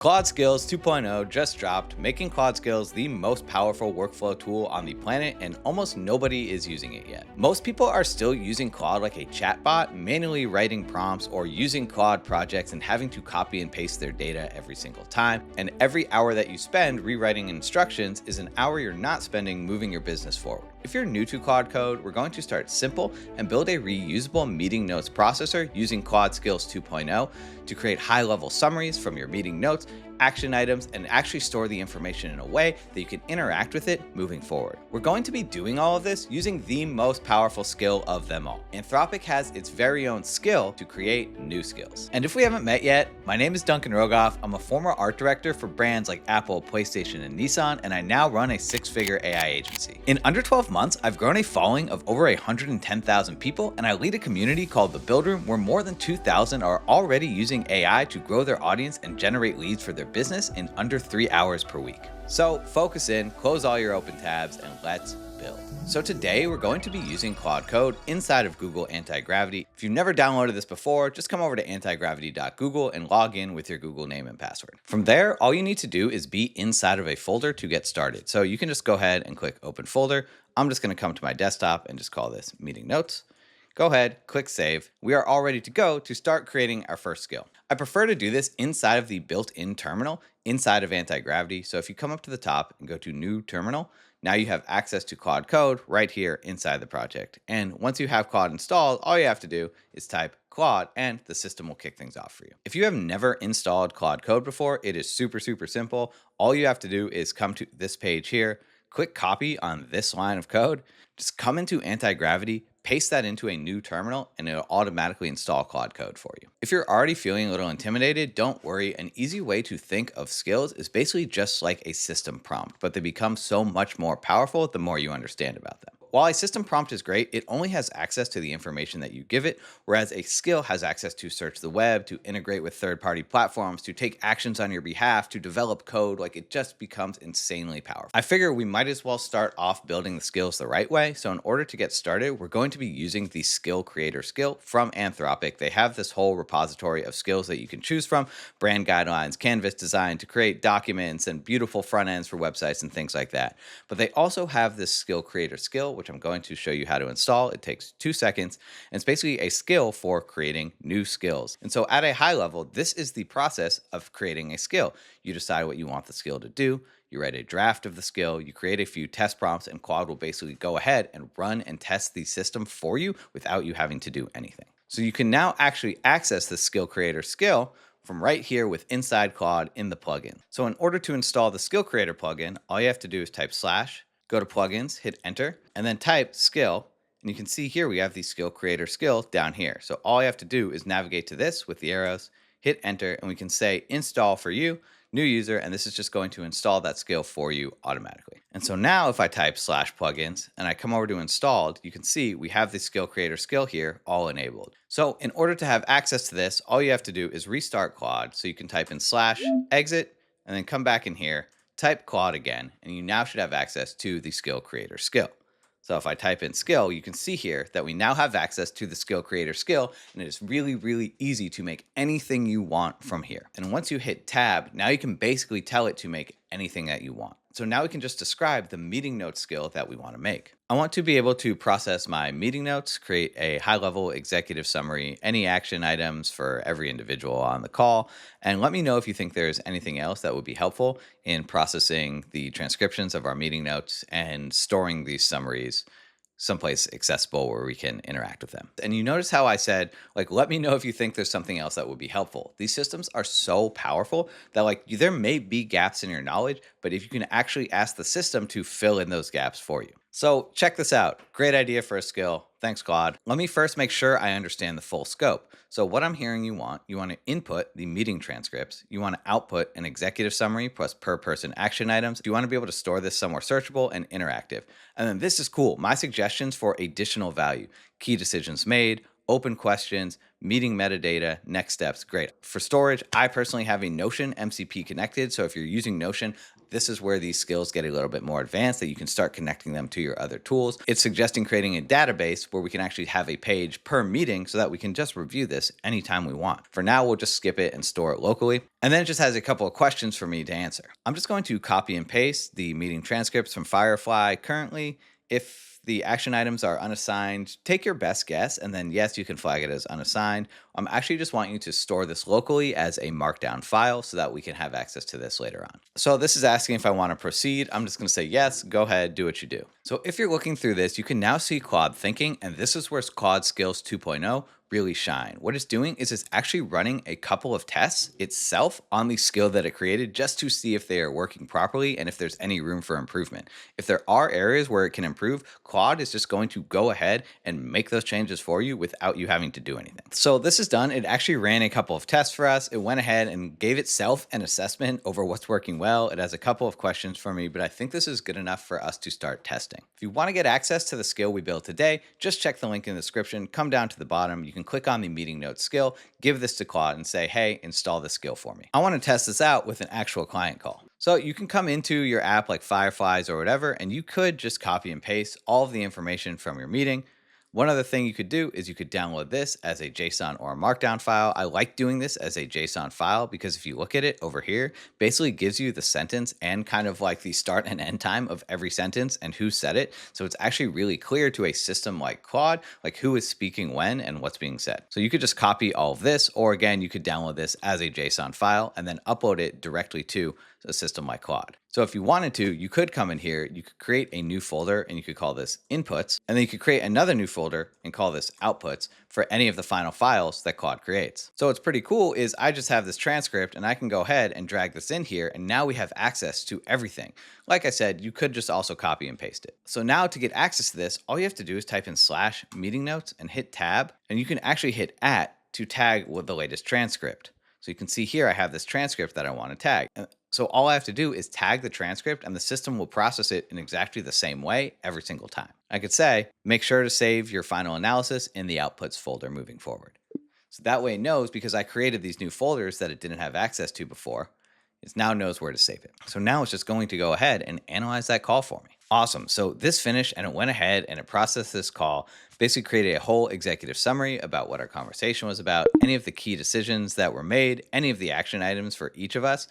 Claude Skills 2.0 just dropped, making Claude Skills the most powerful workflow tool on the planet, and almost nobody is using it yet. Most people are still using Claude like a chatbot, manually writing prompts or using Claude projects and having to copy and paste their data every single time. And every hour that you spend rewriting instructions is an hour you're not spending moving your business forward. If you're new to Claude Code, we're going to start simple and build a reusable meeting notes processor using Claude Skills 2.0 to create high-level summaries from your meeting notes, action items, and actually store the information in a way that you can interact with it moving forward. We're going to be doing all of this using the most powerful skill of them all. Anthropic has its very own skill to create new skills. And if we haven't met yet, my name is Duncan Rogoff. I'm a former art director for brands like Apple, PlayStation, and Nissan, and I now run a six-figure AI agency. In under 12 months, I've grown a following of over 110,000 people, and I lead a community called The Build Room where more than 2,000 are already using AI to grow their audience and generate leads for their business in under 3 hours per week. So focus in, close all your open tabs, and let's build. So today we're going to be using Claude Code inside of Google Antigravity. If you've never downloaded this before, just come over to antigravity.google and log in with your Google name and password. From there, all you need to do is be inside of a folder to get started. So you can just go ahead and click Open Folder. I'm just going to come to my desktop and just call this Meeting Notes. Go ahead, click Save. We are all ready to go to start creating our first skill. I prefer to do this inside of the built-in terminal inside of Antigravity. So if you come up to the top and go to New Terminal, now you have access to Claude Code right here inside the project. And once you have Claude installed, all you have to do is type Claude and the system will kick things off for you. If you have never installed Claude Code before, it is super simple. All you have to do is come to this page here, click copy on this line of code, just come into Antigravity, paste that into a new terminal, and it'll automatically install Claude Code for you. If you're already feeling a little intimidated, don't worry. An easy way to think of skills is basically just like a system prompt, but they become so much more powerful the more you understand about them. While a system prompt is great, it only has access to the information that you give it, whereas a skill has access to search the web, to integrate with third-party platforms, to take actions on your behalf, to develop code. Like, it just becomes insanely powerful. I figure we might as well start off building the skills the right way. So in order to get started, we're going to be using the Skill Creator skill from Anthropic. They have this whole repository of skills that you can choose from, brand guidelines, canvas design to create documents, and beautiful front ends for websites and things like that. But they also have this Skill Creator skill, which I'm going to show you how to install. It takes 2 seconds, and it's basically a skill for creating new skills. And so at a high level, this is the process of creating a skill. You decide what you want the skill to do. You write a draft of the skill, you create a few test prompts, and Claude will basically go ahead and run and test the system for you without you having to do anything. So you can now actually access the Skill Creator skill from right here with inside Claude in the plugin. So in order to install the Skill Creator plugin, all you have to do is type / go to plugins, hit enter, and then type skill. And you can see here we have the Skill Creator skill down here. So all you have to do is navigate to this with the arrows, hit enter, and we can say install for you, new user, and this is just going to install that skill for you automatically. And so now if I type /plugins and I come over to installed, you can see we have the Skill Creator skill here all enabled. So in order to have access to this, all you have to do is restart Claude. So you can type in / exit and then come back in here, type Claude again, and you now should have access to the Skill Creator skill. So if I type in skill, you can see here that we now have access to the Skill Creator skill, and it is really easy to make anything you want from here. And once you hit tab, now you can basically tell it to make anything that you want. So now we can just describe the meeting notes skill that we want to make. I want to be able to process my meeting notes, create a high-level executive summary, any action items for every individual on the call, and let me know if you think there's anything else that would be helpful in processing the transcriptions of our meeting notes and storing these summaries someplace accessible where we can interact with them. And you notice how I said, like, let me know if you think there's something else that would be helpful. These systems are so powerful that, like, there may be gaps in your knowledge, but if you can actually ask the system to fill in those gaps for you. So check this out. Great idea for a skill. Thanks, Claude. Let me first make sure I understand the full scope. So what I'm hearing you want to input the meeting transcripts. You want to output an executive summary plus per person action items. You want to be able to store this somewhere searchable and interactive. And then this is cool. My suggestions for additional value: key decisions made, open questions, meeting metadata, next steps. Great. For storage, I personally have a Notion MCP connected. So if you're using Notion, this is where these skills get a little bit more advanced, that you can start connecting them to your other tools. It's suggesting creating a database where we can actually have a page per meeting so that we can just review this anytime we want. For now, we'll just skip it and store it locally. And then it just has a couple of questions for me to answer. I'm just going to copy and paste the meeting transcripts from Firefly currently. If the action items are unassigned, take your best guess, and then yes, you can flag it as unassigned. I'm actually just want you to store this locally as a markdown file so that we can have access to this later on. So this is asking if I want to proceed. I'm just going to say yes, go ahead, do what you do. So if you're looking through this, you can now see Claude thinking, and this is where Claude Skills 2.0 really shine. What it's doing is it's actually running a couple of tests itself on the skill that it created just to see if they are working properly and if there's any room for improvement. If there are areas where it can improve, Claude is just going to go ahead and make those changes for you without you having to do anything. So this is done. It actually ran a couple of tests for us. It went ahead and gave itself an assessment over what's working well. It has a couple of questions for me, but I think this is good enough for us to start testing. If you want to get access to the skill we built today, just check the link in the description, come down to the bottom. You can click on the meeting notes skill, give this to Claude and say, hey, install this skill for me. I want to test this out with an actual client call. So you can come into your app like Fireflies or whatever, and you could just copy and paste all of the information from your meeting. One other thing you could do is you could download this as a JSON or a Markdown file. I like doing this as a JSON file because if you look at it over here, basically gives you the sentence and kind of like the start and end time of every sentence and who said it. So it's actually really clear to a system like Claude, like who is speaking when and what's being said. So you could just copy all of this, or again, you could download this as a JSON file and then upload it directly to a system like Claude. So if you wanted to, you could come in here, you could create a new folder and you could call this inputs, and then you could create another new folder and call this outputs for any of the final files that Claude creates. So what's pretty cool is I just have this transcript and I can go ahead and drag this in here, and now we have access to everything. Like I said, you could just also copy and paste it. So now to get access to this, all you have to do is type in / meeting notes and hit tab, and you can actually hit @ to tag with the latest transcript. So you can see here, I have this transcript that I want to tag. So all I have to do is tag the transcript and the system will process it in exactly the same way every single time. I could say, make sure to save your final analysis in the outputs folder moving forward. So that way it knows, because I created these new folders that it didn't have access to before, it now knows where to save it. So now it's just going to go ahead and analyze that call for me. Awesome. So this finished and it went ahead and it processed this call, basically created a whole executive summary about what our conversation was about, any of the key decisions that were made, any of the action items for each of us.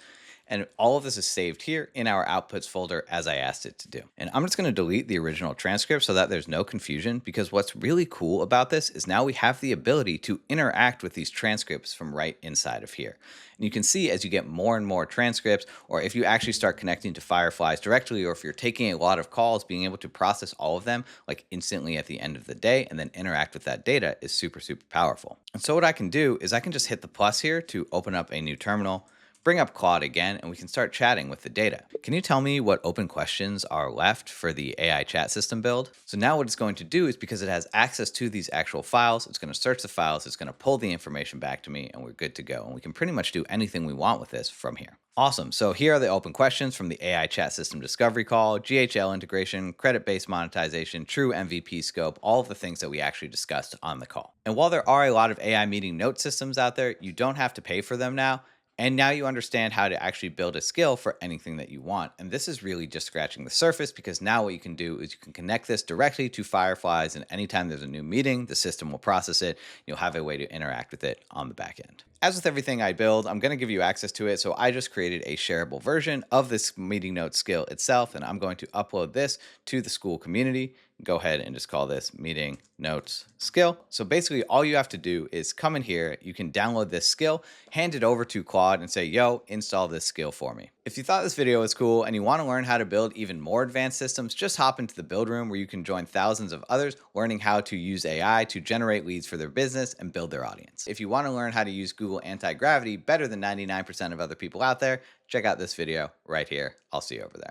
And all of this is saved here in our outputs folder as I asked it to do. And I'm just going to delete the original transcript so that there's no confusion, because what's really cool about this is now we have the ability to interact with these transcripts from right inside of here. And you can see as you get more and more transcripts, or if you actually start connecting to Fireflies directly, or if you're taking a lot of calls, being able to process all of them like instantly at the end of the day and then interact with that data is super, super powerful. And so what I can do is I can just hit the plus here to open up a new terminal, bring up Claude again, and we can start chatting with the data. Can you tell me what open questions are left for the AI chat system build? So now what it's going to do is, because it has access to these actual files, it's going to search the files, it's going to pull the information back to me, and we're good to go. And we can pretty much do anything we want with this from here. Awesome. So here are the open questions from the AI chat system discovery call, GHL integration, credit-based monetization, true MVP scope, all of the things that we actually discussed on the call. And while there are a lot of AI meeting note systems out there, you don't have to pay for them now. And now you understand how to actually build a skill for anything that you want. And this is really just scratching the surface, because now what you can do is you can connect this directly to Fireflies, and anytime there's a new meeting, the system will process it. You'll have a way to interact with it on the back end. As with everything I build, I'm going to give you access to it. So I just created a shareable version of this meeting notes skill itself, and I'm going to upload this to the school community. Go ahead and just call this meeting notes skill. So basically all you have to do is come in here, you can download this skill, hand it over to Claude and say, yo, install this skill for me. If you thought this video was cool and you want to learn how to build even more advanced systems, just hop into the build room where you can join thousands of others learning how to use AI to generate leads for their business and build their audience. If you want to learn how to use Google Antigravity better than 99% of other people out there, check out this video right here. I'll see you over there.